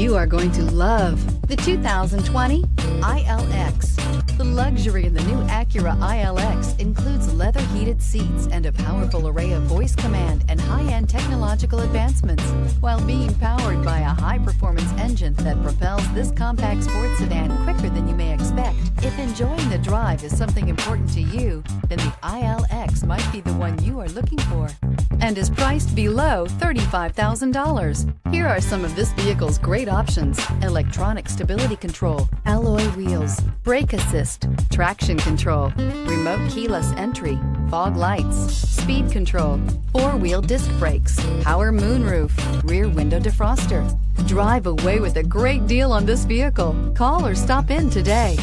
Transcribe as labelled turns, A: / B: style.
A: You are going to love the 2020 ILX. The luxury in the new Acura ILX includes leather heated seats and a powerful array of voice command and high-end technological advancements, while being powered by a high-performance engine that propels this compact sports sedan quicker than you may expect. If enjoying the drive is something important to you, then the ILX might be the one you are looking for, and is priced below $35,000. Here are some of this vehicle's great options: electronic stability control, alloy wheels, brake assist, traction control, remote keyless entry, fog lights, speed control, four-wheel disc brakes, power moonroof, rear window defroster. Drive away with a great deal on this vehicle. Call or stop in today.